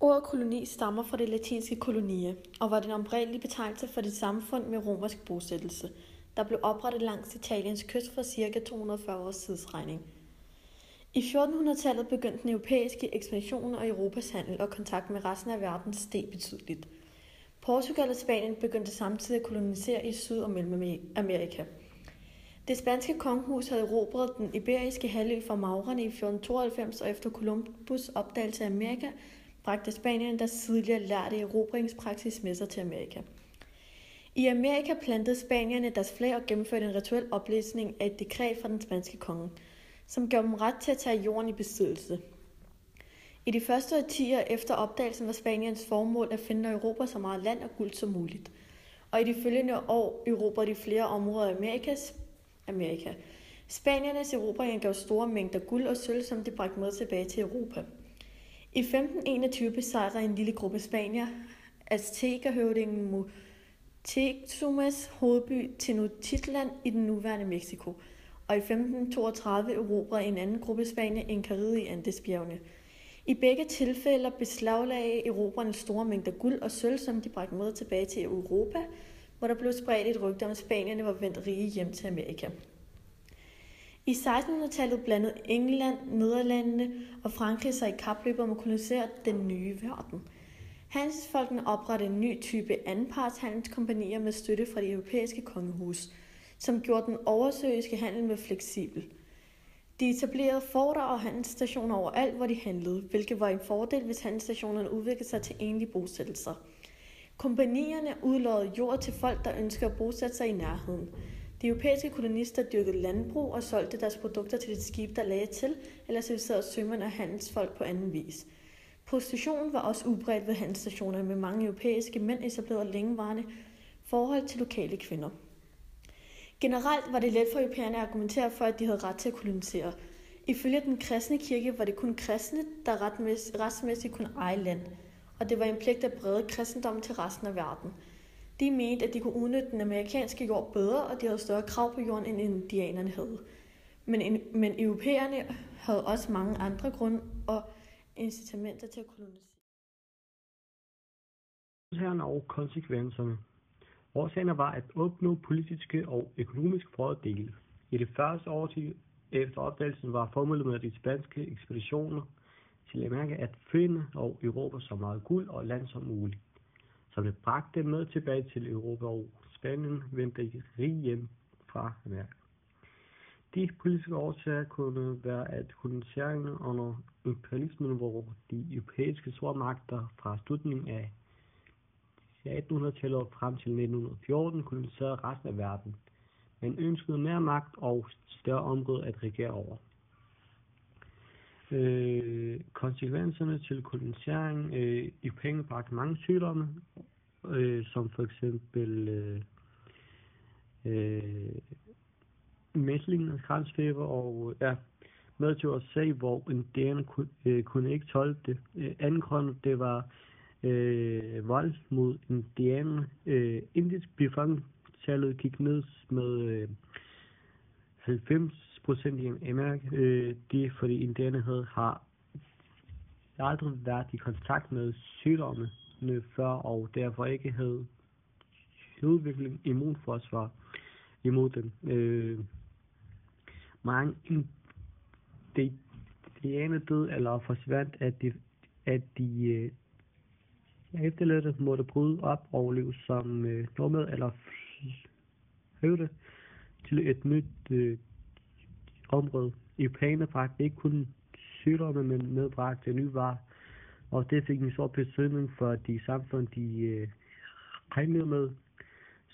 Ordet koloni stammer fra det latinske colonia og var den oprindelige betegnelse for det samfund med romersk bosættelse, der blev oprettet langs Italiens kyst for ca. 240 års tidsregning. I 1400-tallet begyndte den europæiske ekspansion og Europas handel og kontakt med resten af verden steg betydeligt. Portugal og Spanien begyndte samtidig at kolonisere i Syd- og Mellemamerika. Det spanske kongehus havde erobret den iberiske halvø fra maurerne i 1492, og efter Columbus' opdagelse af Amerika, bragte Spanien deres tidligere lærte erobringspraksis med sig til Amerika. I Amerika plantede spanierne deres flag og gennemførte en rituel oplæsning af et dekret fra den spanske konge, som gav dem ret til at tage jorden i besiddelse. I de første årtier efter opdagelsen var Spaniens formål at finde og erobre så meget land og guld som muligt, og i de følgende år erobrede de flere områder af Amerika. Spaniernes erobringer gav store mængder guld og sølv, som de bragte med tilbage til Europa. I 1521 besejrede en lille gruppe spanier aztekerhøvdingen Moctezumas hovedby Tenochtitlan i den nuværende Mexico, og i 1532 erobrede en anden gruppe spanier Inkariget i Andesbjergene. I begge tilfælde beslaglagde erobrerne store mængder guld og sølv, som de bragte med tilbage til Europa, hvor der blev spredt et rygte om, at spanierne var vendt rige hjem til Amerika. I 1600-tallet blandede England, Nederlandene og Frankrig sig i kapløbet om at kolonisere den nye verden. Handelsfolkene oprettede en ny type andenpartshandelskompagnier med støtte fra det europæiske kongehus, som gjorde den oversøiske handel med fleksibel. De etablerede forter og handelsstationer overalt, hvor de handlede, hvilket var en fordel, hvis handelsstationerne udviklede sig til egentlige bosættelser. Kompagnierne udlodede jord til folk, der ønskede at bosætte sig i nærheden. De europæiske kolonister dyrkede landbrug og solgte deres produkter til et skib, der lagde til, eller servicerede sømænd og handelsfolk på anden vis. Prostitution var også udbredt ved handelsstationer, med mange europæiske mænd etablerede længevarende forhold til lokale kvinder. Generelt var det let for europæerne at argumentere for, at de havde ret til at kolonisere. Ifølge den kristne kirke var det kun kristne, der retsmæssigt kunne eje land, og det var en pligt at brede kristendommen til resten af verden. De mente, at de kunne udnytte den amerikanske jord bedre, og de havde større krav på jorden, end indianerne havde. Men europæerne havde også mange andre grunde og incitamenter til at kolonisere. Og konsekvenserne. Årsagerne var at opnå politiske og økonomiske fordele. I det første årti efter opdagelsen var formålet med de spanske ekspeditioner til Amerika at finde og erobre så meget guld og land som muligt, som det bragte med tilbage til Europa, og Spanien vendte rig hjem fra Amerika. De politiske årsager kunne være, at koloniseringen under imperialismen, hvor de europæiske stormagter fra slutningen af 1800-tallet frem til 1914 koloniserede resten af verden, men ønskede mere magt og større område at regere over. Konsekvenserne til kolonisering i penge bragte mange sygdomme, som for eksempel mæsling og krandsfeber, og med til USA, hvor indianerne kunne ikke tåle det. Anden grund, det var vold mod indianerne. Indisk befolkningstallet gik ned med 90% i Amerika. Det er fordi indianerne har aldrig været i kontakt med sygdomme før, og derfor ikke havde udviklet immunforsvar imod dem. Mange indianere døde eller forsvandt, at de efterladte måtte bryde op og leve som nomad eller flytte til et nyt område. Europæerne bragte ikke kun sygdomme, men medbragte nye varer, og det fik en stor betydning for de samfund, de handlede med,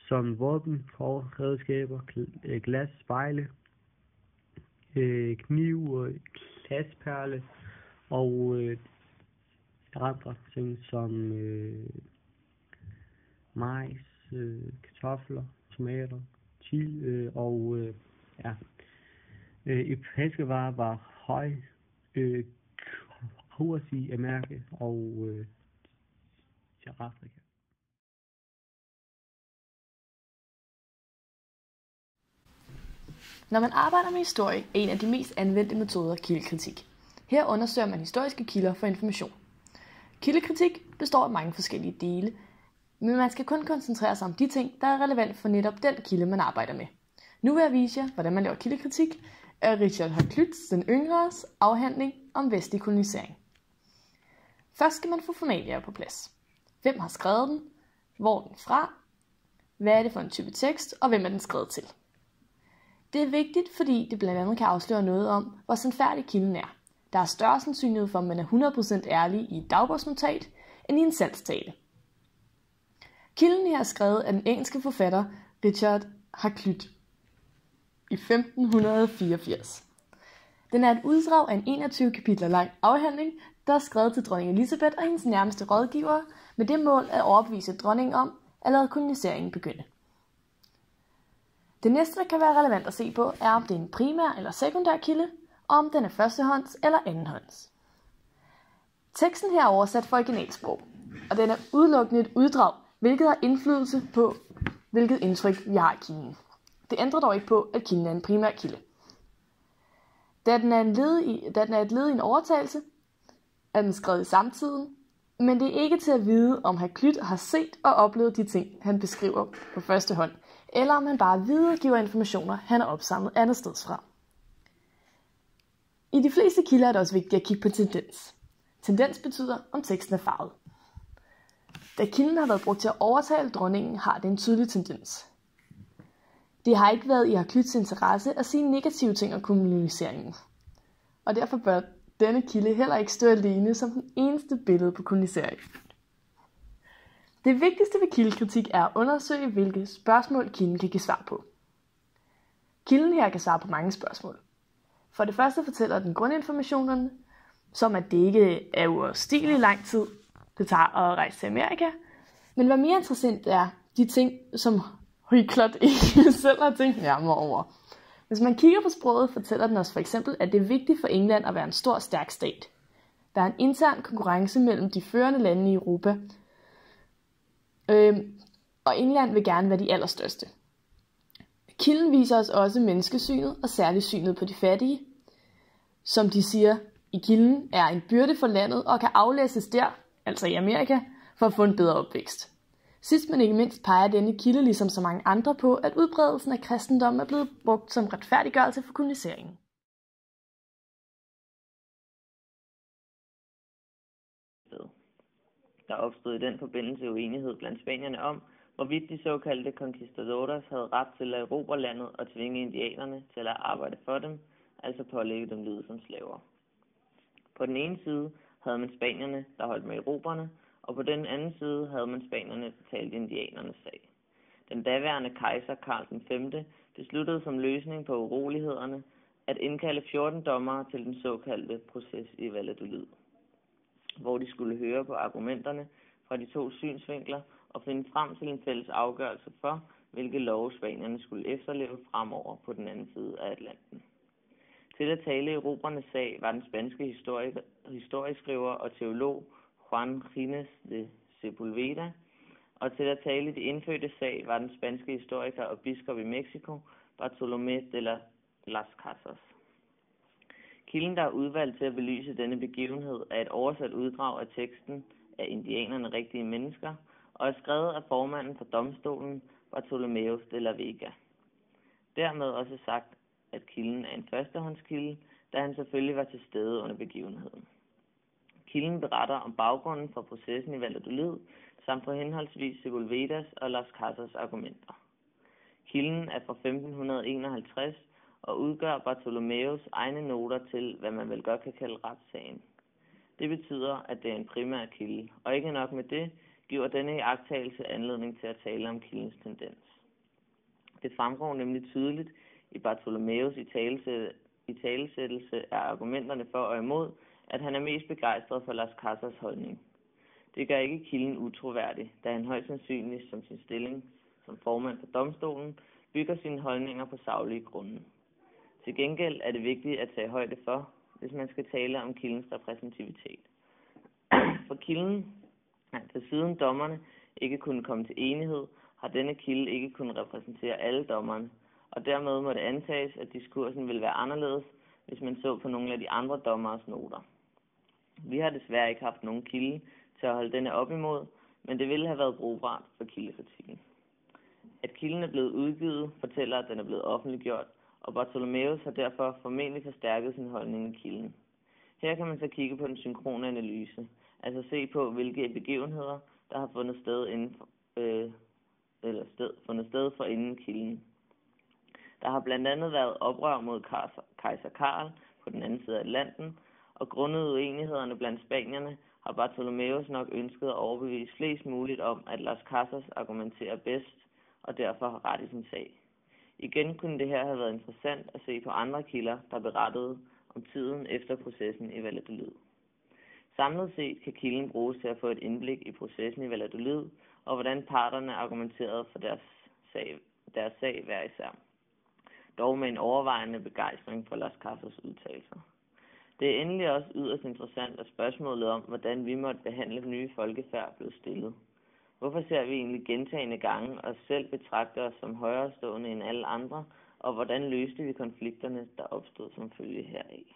som våben, redskaber, glas, spejle, kniv, glasperle og andre ting som majs, kartofler, tomater, chili og europæiske varer var høj kurs i Amerika og til Afrika. Når man arbejder med historie, er en af de mest anvendte metoder kildekritik. Her undersøger man historiske kilder for information. Kildekritik består af mange forskellige dele, men man skal kun koncentrere sig om de ting, der er relevant for netop den kilde, man arbejder med. Nu vil jeg vise jer, hvordan man laver kildekritik af Richard Hakluyts den yngres afhandling om vestlig kolonisering. Først skal man få formalia på plads. Hvem har skrevet den? Hvor er den fra? Hvad er det for en type tekst? Og hvem er den skrevet til? Det er vigtigt, fordi det blandt andet kan afsløre noget om, hvor sandfærdig kilden er. Der er større sandsynlighed for, at man er 100% ærlig i et dagbogsnotat, end i en salgstale. Kilden her er skrevet af den engelske forfatter Richard Hakluyt i 1584. Den er et uddrag af en 21 kapitler lang afhandling, der er skrevet til dronning Elizabeth og hendes nærmeste rådgivere, med det mål at overbevise dronningen om at lade koloniseringen begynde. Det næste, der kan være relevant at se på, er om det er en primær eller sekundær kilde, og om den er førstehånds eller andenhånds. Teksten her er oversat fra originalsprog, og den er udelukkende et uddrag, hvilket har indflydelse på, hvilket indtryk vi har i kilden. Det ændrer dog ikke på, at kilden er en primær kilde. Da den er et led i en overtagelse, er den skrevet i samtiden, men det er ikke til at vide, om Hakluyt har set og oplevet de ting, han beskriver på første hånd, eller om han bare videregiver informationer, han har opsamlet andet steds fra. I de fleste kilder er det også vigtigt at kigge på tendens. Tendens betyder, om teksten er farvet. Da kilden har været brugt til at overtale dronningen, har det en tydelig tendens. Det har ikke været i Hakluyts interesse at sige negative ting om koloniseringen, og derfor bør denne kilde heller ikke stå alene som den eneste billede på kolonisering. Det vigtigste ved kildekritik er at undersøge, hvilke spørgsmål kilden kan give svar på. Kilden her kan svare på mange spørgsmål. For det første fortæller den grundinformationerne, som at det ikke er uoverstigeligt lang tid, det tager at rejse til Amerika. Men hvad mere interessant er de ting, som Hakluyt ikke selv har tænkt nærmere over. Hvis man kigger på sproget, fortæller den os for eksempel, at det er vigtigt for England at være en stor, stærk stat. Der er en intern konkurrence mellem de førende lande i Europa, og England vil gerne være de allerstørste. Kilden viser os også menneskesynet, og særligt synet på de fattige, som de siger i kilden er en byrde for landet og kan aflæses der, altså i Amerika, for at få en bedre opvækst. Sidst men ikke mindst peger denne kilde ligesom så mange andre på, at udbredelsen af kristendommen er blevet brugt som retfærdiggørelse for koloniseringen. Der opstod i den forbindelse uenighed blandt spanierne om, hvorvidt de såkaldte conquistadores havde ret til at erobre landet og tvinge indianerne til at arbejde for dem, altså pålægge dem livet som slaver. På den ene side havde man spanierne, der holdt med erobrerne, og på den anden side havde man spanierne, der talte indianernes sag. Den daværende kejser Karl den 5. besluttede som løsning på urolighederne at indkalde 14 dommere til den såkaldte proces i Valladolid, hvor de skulle høre på argumenterne fra de to synsvinkler og finde frem til en fælles afgørelse for, hvilke love spanierne skulle efterleve fremover på den anden side af Atlanten. Til at tale erobrernes sag var den spanske historieskriver og teolog Juan Gines de Sepulveda, og til at tale de indfødte sag var den spanske historiker og biskop i Mexico, Bartolomé de las Casas. Kilden, der er udvalgt til at belyse denne begivenhed, er et oversat uddrag af teksten af Indianerne rigtige mennesker, og er skrevet af formanden for domstolen, Bartolomé de la Vega. Dermed også sagt, at kilden er en førstehåndskilde, da han selvfølgelig var til stede under begivenheden. Kilden beretter om baggrunden for processen i Valladolid, samt for henholdsvis Sepulvedas og Las Casas argumenter. Kilden er fra 1551 og udgør Bartolomeos egne noter til, hvad man vel godt kan kalde retssagen. Det betyder, at det er en primær kilde, og ikke nok med det, giver denne iagttagelse anledning til at tale om kildens tendens. Det fremgår nemlig tydeligt i Bartolomeos italesættelse af argumenterne for og imod, at han er mest begejstret for Las Casas holdning. Det gør ikke kilden utroværdig, da han højst sandsynligt som sin stilling som formand for domstolen bygger sine holdninger på saglige grunde. Til gengæld er det vigtigt at tage højde for, hvis man skal tale om kildens repræsentativitet. For kilden, for siden dommerne ikke kunne komme til enighed, har denne kilde ikke kunnet repræsentere alle dommerne, og dermed må det antages, at diskursen vil være anderledes, hvis man så på nogle af de andre dommeres noter. Vi har desværre ikke haft nogen kilde, til at holde denne op imod, men det ville have været brugbart for kildekritikken. At kilden er blevet udgivet, fortæller, at den er blevet offentliggjort, og Bartholomeus har derfor formentlig forstærket sin holdning i kilden. Her kan man så kigge på den synkrone analyse, altså se på, hvilke begivenheder, der har fundet sted for inden kilden. Der har blandt andet været oprør mod kejser Karl på den anden side af Atlanten, og grundet uenighederne blandt spanierne har Bartholomeus nok ønsket at overbevise flest muligt om, at Las Casas argumenterer bedst, og derfor har ret i sin sag. Igen kunne det her have været interessant at se på andre kilder, der berettede om tiden efter processen i Valladolid. Samlet set kan kilden bruges til at få et indblik i processen i Valladolid, og hvordan parterne argumenterede for deres sag hver især. Dog med en overvejende begejstring for Las Casas udtalelser. Det er endelig også yderst interessant, at spørgsmålet om, hvordan vi måtte behandle den nye folkefærd, blev stillet. Hvorfor ser vi egentlig gentagne gange os selv betragte os som højere stående end alle andre, og hvordan løste vi konflikterne, der opstod som følge heraf?